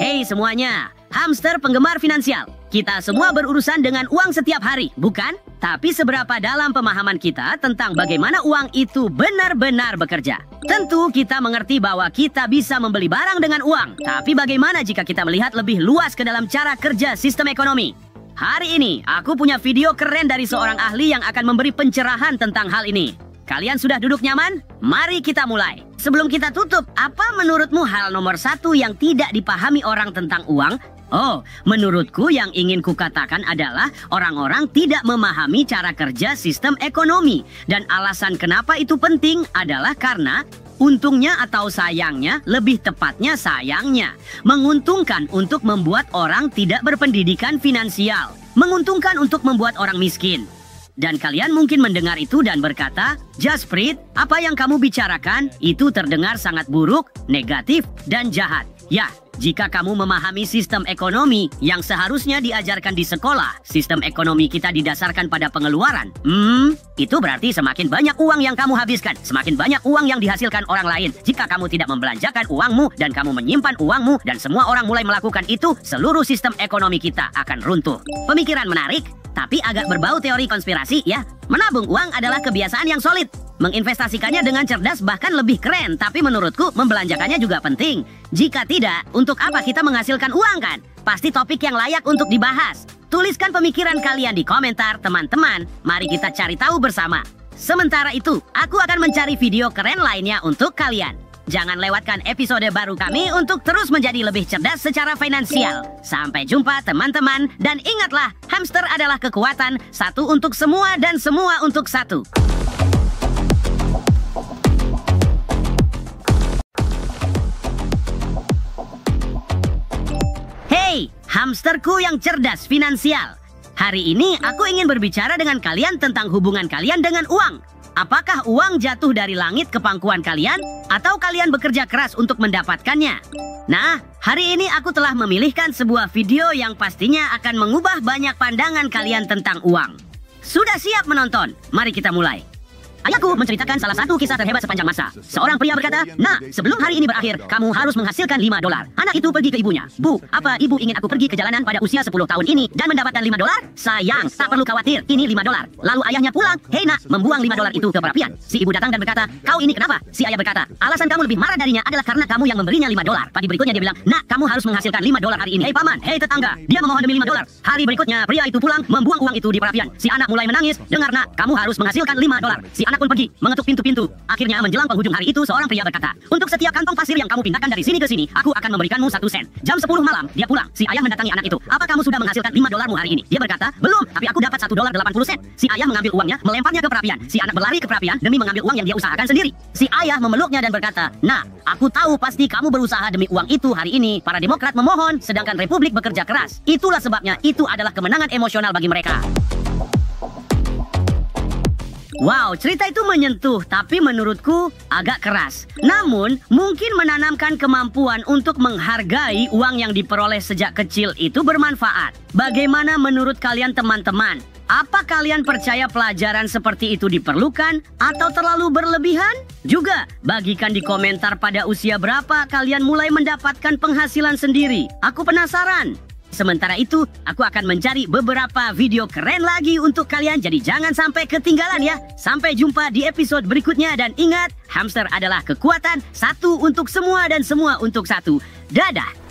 Hei semuanya, hamster penggemar finansial. Kita semua berurusan dengan uang setiap hari, bukan? Tapi seberapa dalam pemahaman kita tentang bagaimana uang itu benar-benar bekerja? Tentu kita mengerti bahwa kita bisa membeli barang dengan uang. Tapi bagaimana jika kita melihat lebih luas ke dalam cara kerja sistem ekonomi? Hari ini, aku punya video keren dari seorang ahli yang akan memberi pencerahan tentang hal ini. Kalian sudah duduk nyaman? Mari kita mulai. Sebelum kita tutup, apa menurutmu hal nomor satu yang tidak dipahami orang tentang uang? Oh, menurutku yang ingin kukatakan adalah orang-orang tidak memahami cara kerja sistem ekonomi. Dan alasan kenapa itu penting adalah karena untungnya atau sayangnya, lebih tepatnya sayangnya, menguntungkan untuk membuat orang tidak berpendidikan finansial. Menguntungkan untuk membuat orang miskin. Dan kalian mungkin mendengar itu dan berkata, Jasprit, apa yang kamu bicarakan itu terdengar sangat buruk, negatif, dan jahat. Ya, jika kamu memahami sistem ekonomi yang seharusnya diajarkan di sekolah, sistem ekonomi kita didasarkan pada pengeluaran. Itu berarti semakin banyak uang yang kamu habiskan, semakin banyak uang yang dihasilkan orang lain. Jika kamu tidak membelanjakan uangmu dan kamu menyimpan uangmu dan semua orang mulai melakukan itu, seluruh sistem ekonomi kita akan runtuh. Pemikiran menarik, tapi agak berbau teori konspirasi ya. Menabung uang adalah kebiasaan yang solid. Menginvestasikannya dengan cerdas bahkan lebih keren. Tapi menurutku membelanjakannya juga penting. Jika tidak, untuk apa kita menghasilkan uang kan? Pasti topik yang layak untuk dibahas. Tuliskan pemikiran kalian di komentar teman-teman. Mari kita cari tahu bersama. Sementara itu, aku akan mencari video keren lainnya untuk kalian. Jangan lewatkan episode baru kami untuk terus menjadi lebih cerdas secara finansial. Sampai jumpa teman-teman, dan ingatlah, hamster adalah kekuatan, satu untuk semua dan semua untuk satu. Hey, hamsterku yang cerdas finansial. Hari ini aku ingin berbicara dengan kalian tentang hubungan kalian dengan uang. Apakah uang jatuh dari langit ke pangkuan kalian? Atau kalian bekerja keras untuk mendapatkannya? Nah, hari ini aku telah memilihkan sebuah video yang pastinya akan mengubah banyak pandangan kalian tentang uang. Sudah siap menonton? Mari kita mulai. Ayahku menceritakan salah satu kisah terhebat sepanjang masa. Seorang pria berkata, "Nak, sebelum hari ini berakhir, kamu harus menghasilkan $5. Anak itu pergi ke ibunya. Bu, apa ibu ingin aku pergi ke jalanan pada usia 10 tahun ini dan mendapatkan $5? Sayang, tak perlu khawatir, ini $5. Lalu ayahnya pulang, "Hei nak," membuang $5 itu ke perapian. Si ibu datang dan berkata, "Kau ini kenapa?" Si ayah berkata, "Alasan kamu lebih marah darinya adalah karena kamu yang memberinya $5. Pagi berikutnya dia bilang, "Nak, kamu harus menghasilkan $5 hari ini." "Hei paman, hei tetangga." Dia memohon demi $5. Hari berikutnya, pria itu pulang, membuang uang itu di perapian. Si anak mulai menangis, "Dengar nak, kamu harus menghasilkan $5. Si anak pun pergi, mengetuk pintu-pintu. Akhirnya menjelang penghujung hari itu, seorang pria berkata, "Untuk setiap kantong pasir yang kamu pindahkan dari sini ke sini, aku akan memberikanmu 1 sen." Jam 10 malam, dia pulang. Si ayah mendatangi anak itu. "Apa kamu sudah menghasilkan $5-mu hari ini?" Dia berkata, "Belum, tapi aku dapat $1.80." Si ayah mengambil uangnya, melemparnya ke perapian. Si anak berlari ke perapian demi mengambil uang yang dia usahakan sendiri. Si ayah memeluknya dan berkata, "Nah, aku tahu pasti kamu berusaha demi uang itu hari ini. Para Demokrat memohon, sedangkan Republik bekerja keras. Itulah sebabnya itu adalah kemenangan emosional bagi mereka." Wow, cerita itu menyentuh, tapi menurutku agak keras. Namun, mungkin menanamkan kemampuan untuk menghargai uang yang diperoleh sejak kecil itu bermanfaat. Bagaimana menurut kalian teman-teman? Apa kalian percaya pelajaran seperti itu diperlukan atau terlalu berlebihan? Juga, bagikan di komentar pada usia berapa kalian mulai mendapatkan penghasilan sendiri. Aku penasaran. Sementara itu, aku akan mencari beberapa video keren lagi untuk kalian, jadi jangan sampai ketinggalan ya. Sampai jumpa di episode berikutnya dan ingat, hamster adalah kekuatan, satu untuk semua dan semua untuk satu. Dadah!